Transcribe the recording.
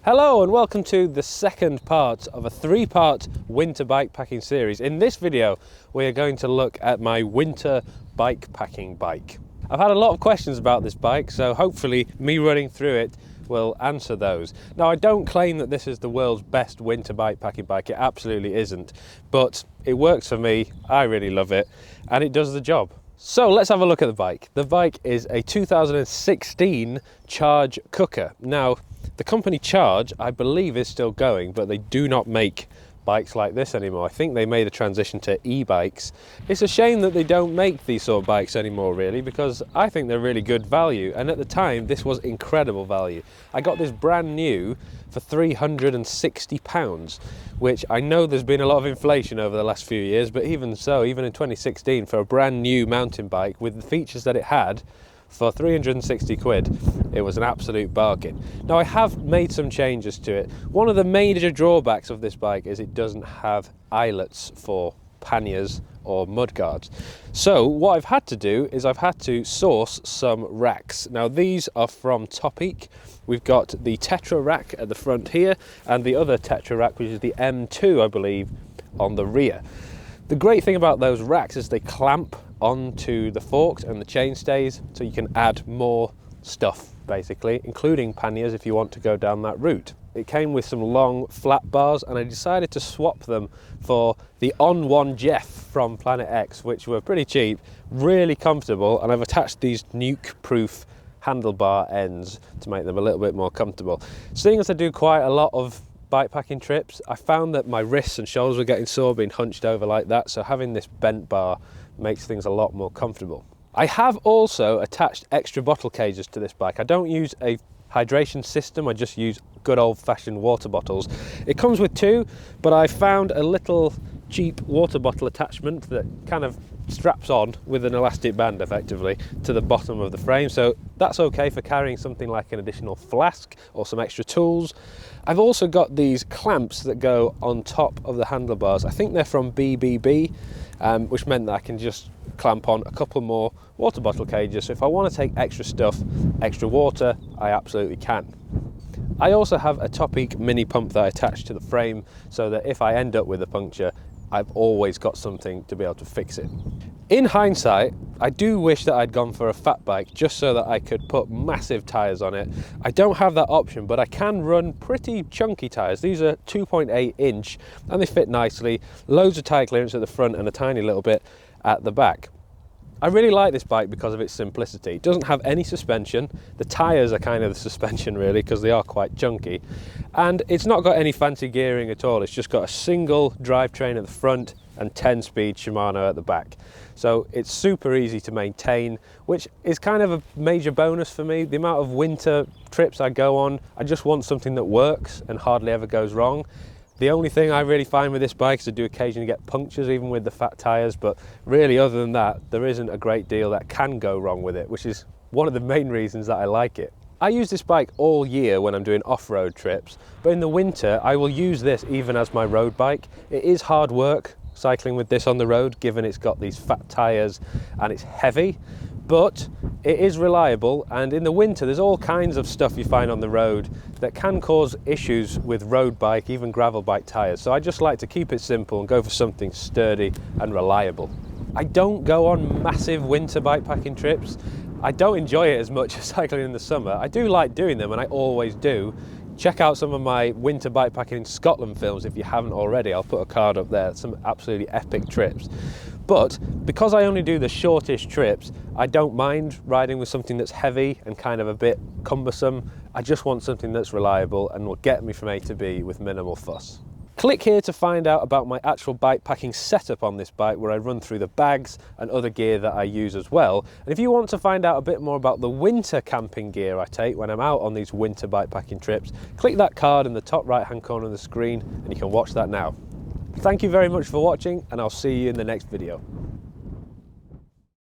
Hello and welcome to the second part of a three-part winter bikepacking series. In this video, we are going to look at my winter bikepacking bike. I've had a lot of questions about this bike, so hopefully me running through it will answer those. Now, I don't claim that this is the world's best winter bikepacking bike. It absolutely isn't, but it works for me. I really love it and it does the job. So let's have a look at the bike. The bike is a 2016 Charge Cooker. Now, the company Charge, I believe, is still going, but they do not make bikes like this anymore. I think they made a transition to e-bikes. It's a shame that they don't make these sort of bikes anymore, really, because I think they're really good value. And at the time, this was incredible value. I got this brand new for £360, which I know there's been a lot of inflation over the last few years, but even so, even in 2016, for a brand new mountain bike with the features that it had, for 360 quid, it was an absolute bargain. Now, I have made some changes to it. One of the major drawbacks of this bike is it doesn't have eyelets for panniers or mudguards. So what I've had to do is I've had to source some racks. Now, these are from Topeak. We've got the Tetra rack at the front here and the other Tetra rack, which is the M2, I believe, on the rear. The great thing about those racks is they clamp onto the forks and the chainstays, so you can add more stuff, basically, including panniers if you want to go down that route. It came with some long flat bars, and I decided to swap them for the On-One Jeff from Planet X, which were pretty cheap, really comfortable, and I've attached these nuke-proof handlebar ends to make them a little bit more comfortable. Seeing as I do quite a lot of bikepacking trips, I found that my wrists and shoulders were getting sore being hunched over like that, so having this bent bar makes things a lot more comfortable. I have also attached extra bottle cages to this bike. I don't use a hydration system, I just use good old-fashioned water bottles. It comes with two, but I found a little cheap water bottle attachment that kind of straps on with an elastic band effectively to the bottom of the frame, so that's okay for carrying something like an additional flask or some extra tools. I've also got these clamps that go on top of the handlebars. I think they're from BBB, which meant that I can just clamp on a couple more water bottle cages, so if I want to take extra stuff, extra water, I absolutely can. I also have a Topeak mini pump that I attach to the frame so that if I end up with a puncture, I've always got something to be able to fix it. In hindsight, I do wish that I'd gone for a fat bike just so that I could put massive tyres on it. I don't have that option, but I can run pretty chunky tyres. These are 2.8 inch and they fit nicely, loads of tyre clearance at the front and a tiny little bit at the back. I really like this bike because of its simplicity. It doesn't have any suspension. The tyres are kind of the suspension really, because they are quite chunky. And it's not got any fancy gearing at all. It's just got a single drivetrain at the front and 10-speed Shimano at the back. So it's super easy to maintain, which is kind of a major bonus for me. The amount of winter trips I go on, I just want something that works and hardly ever goes wrong. The only thing I really find with this bike is I do occasionally get punctures, even with the fat tyres, but really other than that, there isn't a great deal that can go wrong with it, which is one of the main reasons that I like it. I use this bike all year when I'm doing off-road trips, but in the winter I will use this even as my road bike. It is hard work cycling with this on the road, given it's got these fat tyres and it's heavy, but it is reliable, and in the winter there's all kinds of stuff you find on the road that can cause issues with road bike, even gravel bike tyres. So I just like to keep it simple and go for something sturdy and reliable. I don't go on massive winter bikepacking trips. I don't enjoy it as much as cycling in the summer. I do like doing them and I always do. Check out some of my winter bikepacking in Scotland films if you haven't already. I'll put a card up there. Some absolutely epic trips. But because I only do the shortish trips, I don't mind riding with something that's heavy and kind of a bit cumbersome. I just want something that's reliable and will get me from A to B with minimal fuss. Click here to find out about my actual bikepacking setup on this bike, where I run through the bags and other gear that I use as well. And if you want to find out a bit more about the winter camping gear I take when I'm out on these winter bikepacking trips, click that card in the top right hand corner of the screen and you can watch that now. Thank you very much for watching, and I'll see you in the next video.